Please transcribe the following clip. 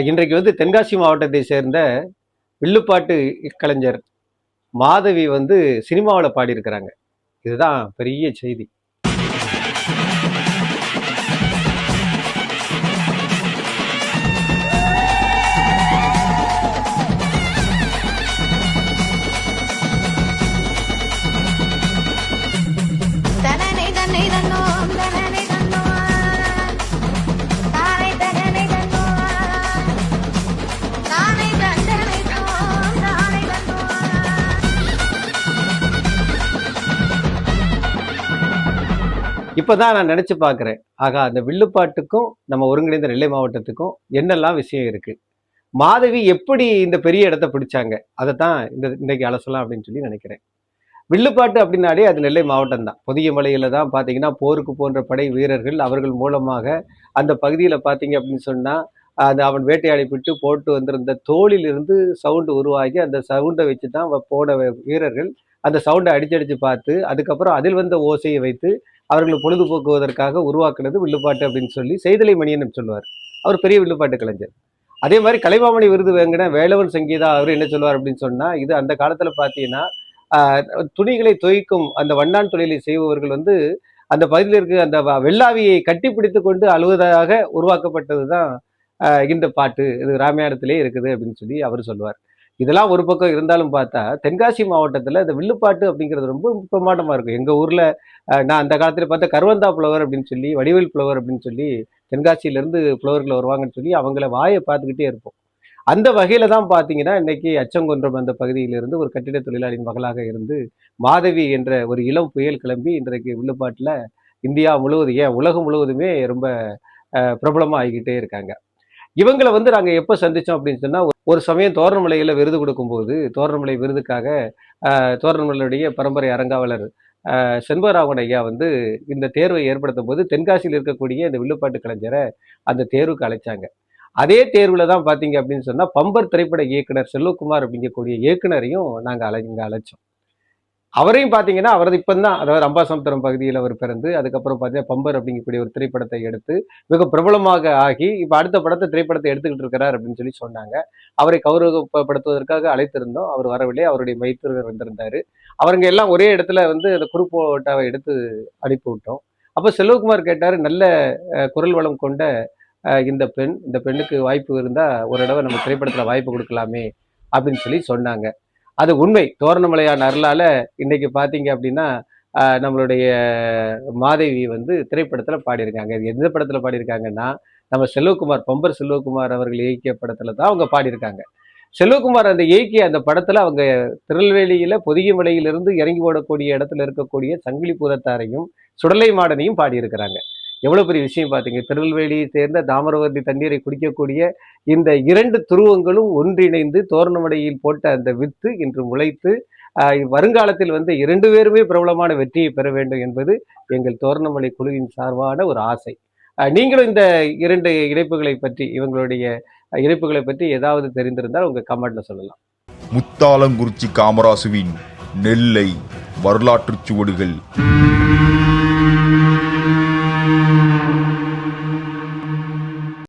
இன்றைக்கு வந்து தென்காசி மாவட்டத்தை சேர்ந்த வில்லுப்பாட்டு கலைஞர் மாதவி வந்து சினிமாவில் பாடியிருக்கிறாங்க. இதுதான் பெரிய செய்தி. இப்பதான் நான் நினைச்சு பார்க்கிறேன். ஆகா, அந்த வில்லுப்பாட்டுக்கும் நம்ம ஒருங்கிணைந்த நெல்லை மாவட்டத்துக்கும் என்னெல்லாம் விஷயம் இருக்கு. மாதவி எப்படி இந்த பெரிய இடத்தை பிடிச்சாங்க, அதைத்தான் இன்னைக்கு அலசலாம் அப்படின்னு சொல்லி நினைக்கிறேன். வில்லுப்பாட்டு அப்படின்னாலே அது நெல்லை மாவட்டம் தான். பொதிகை மலையில தான் பார்த்தீங்கன்னா போருக்கு போன்ற படை வீரர்கள் அவர்கள் மூலமாக அந்த பகுதியில பார்த்தீங்க அப்படின்னு சொன்னா அது அவன் வேட்டையாடிப்பிட்டு போட்டு வந்திருந்த தோளிலிருந்து சவுண்டு உருவாகி அந்த சவுண்டை வச்சு தான் போன வீரர்கள் அந்த சவுண்டை அடிச்சு பார்த்து அதுக்கப்புறம் அதில் வந்த ஓசையை வைத்து அவர்களை பொழுதுபோக்குவதற்காக உருவாக்குனது வில்லுப்பாட்டு அப்படின்னு சொல்லி செய்தலை மணியன் சொல்லுவார். அவர் பெரிய வில்லுப்பாட்டு கலைஞர். அதே மாதிரி கலைமாமணி விருது வாங்கின வேலவன் சங்கீதா அவர் என்ன சொல்லுவார் அப்படின்னு சொன்னா, இது அந்த காலத்துல பார்த்தீங்கன்னா துணிகளை துவைக்கும் அந்த வண்ணான் தொழிலை செய்பவர்கள் வந்து அந்த பகுதியில் இருக்க அந்த வெள்ளாவியை கட்டி பிடித்து கொண்டு அழுவதாக உருவாக்கப்பட்டது தான் இந்த பாட்டு. இது ராமாயணத்திலே இருக்குது அப்படின்னு சொல்லி அவர் சொல்லுவார். இதெல்லாம் ஒரு பக்கம் இருந்தாலும் பார்த்தா தென்காசி மாவட்டத்தில் இந்த வில்லுப்பாட்டு அப்படிங்கிறது ரொம்ப பிரமாண்டமாக இருக்கும். எங்கள் ஊரில் நான் அந்த காலத்தில் பார்த்தா கருவந்தா புலவர் அப்படின்னு சொல்லி வடிவேல் புலவர் அப்படின்னு சொல்லி தென்காசியிலேருந்து புலவர்கள் வருவாங்கன்னு சொல்லி அவங்கள வாயை பார்த்துக்கிட்டே இருப்போம். அந்த வகையில தான் பார்த்தீங்கன்னா இன்னைக்கு அச்சங்குன்றம் அந்த பகுதியிலிருந்து ஒரு கட்டிட தொழிலாளியின் மகளாக இருந்து மாதவி என்ற ஒரு இளம் புயல் கிளம்பி இன்றைக்கு வில்லுப்பாட்டில் இந்தியா முழுவதும் ஏன் உலகம் முழுவதுமே ரொம்ப பிரபலமாக ஆகிக்கிட்டே இருக்காங்க. இவங்களை வந்து நாங்கள் எப்போ சந்தித்தோம் அப்படின்னு சொன்னால் ஒரு சமயம் தோரணமலையில் விருது கொடுக்கும்போது தோரணமலை விருதுக்காக தோரணமலையுடைய பரம்பரை அரங்காவலர் செண்பகராமன் ஐயா வந்து இந்த தேர்வை ஏற்படுத்தும் போது தென்காசியில் இருக்கக்கூடிய இந்த வில்லுப்பாட்டு கலைஞரை அந்த தேர்வுக்கு அழைச்சாங்க. அதே தேர்வில் தான் பார்த்தீங்க அப்படின்னு சொன்னால் பம்பர் திரைப்பட இயக்குனர் செல்வகுமார் அப்படிங்கக்கூடிய இயக்குனரையும் நாங்கள் இங்கே அழைச்சோம். அவரையும் பார்த்தீங்கன்னா அவரது இப்போ தான், அதாவது அம்பாசமுத்திரம் பகுதியில் அவர் பிறந்து அதுக்கப்புறம் பார்த்தீங்கன்னா பம்பர் அப்படிங்கக்கூடிய ஒரு திரைப்படத்தை எடுத்து மிக பிரபலமாக ஆகி இப்போ அடுத்த திரைப்படத்தை எடுத்துக்கிட்டு இருக்கிறார் அப்படின்னு சொல்லி சொன்னாங்க. அவரை கௌரவப்படுத்துவதற்காக அழைத்திருந்தோம். அவர் வரவில்லை. அவருடைய மைத்துனர் வந்திருந்தாரு. அவருங்க எல்லாம் ஒரே இடத்துல வந்து அந்த குறுப்போட்டாவை எடுத்து அனுப்பி விட்டோம். அப்போ செல்வகுமார் கேட்டார், நல்ல குரல் வளம் கொண்ட இந்த பெண்ணுக்கு வாய்ப்பு இருந்தால் ஒரு தடவை நம்ம திரைப்படத்தில் வாய்ப்பு கொடுக்கலாமே அப்படின்னு சொல்லி சொன்னாங்க. அது உண்மை. தோரணமலையான் அருளால் இன்னைக்கு பார்த்தீங்க அப்படின்னா நம்மளுடைய மாதவி வந்து திரைப்படத்தில் பாடியிருக்காங்க. இது எந்த படத்தில் பாடியிருக்காங்கன்னா நம்ம செல்வகுமார் பம்பர் செல்வகுமார் அவர்கள் இயக்கிய படத்தில் தான் அவங்க பாடியிருக்காங்க. செல்வகுமார் அந்த இயக்கிய அந்த படத்தில் அவங்க திருநெல்வேலியில் பொதிகை மலையிலிருந்து இறங்கி ஓடக்கூடிய இடத்துல இருக்கக்கூடிய சங்கிலிபுரத்தாரையும் சுடலை மாடனையும் பாடியிருக்கிறாங்க. எவ்வளவு பெரிய விஷயம் பார்த்தீங்க. திருநெல்வேலியை சேர்ந்த தாமிரவர்ணி தண்ணீரை குடிக்கக்கூடிய இந்த இரண்டு துருவங்களும் ஒன்றிணைந்து தோரணமலையில் போட்ட அந்த வித்து இன்று முளைத்து வருங்காலத்தில் வந்து இரண்டு பேருமே பிரபலமான வெற்றியை பெற வேண்டும் என்பது எங்கள் தோரணமலை குழுவின் சார்பான ஒரு ஆசை. நீங்களும் இந்த இரண்டு இணைப்புகளை பற்றி இவங்களுடைய இணைப்புகளை பற்றி ஏதாவது தெரிந்திருந்தால் உங்க கமெண்ட்ல சொல்லலாம். முத்தாலங்குறிச்சி காமராசுவின் நெல்லை வரலாற்று சுவடுகள்.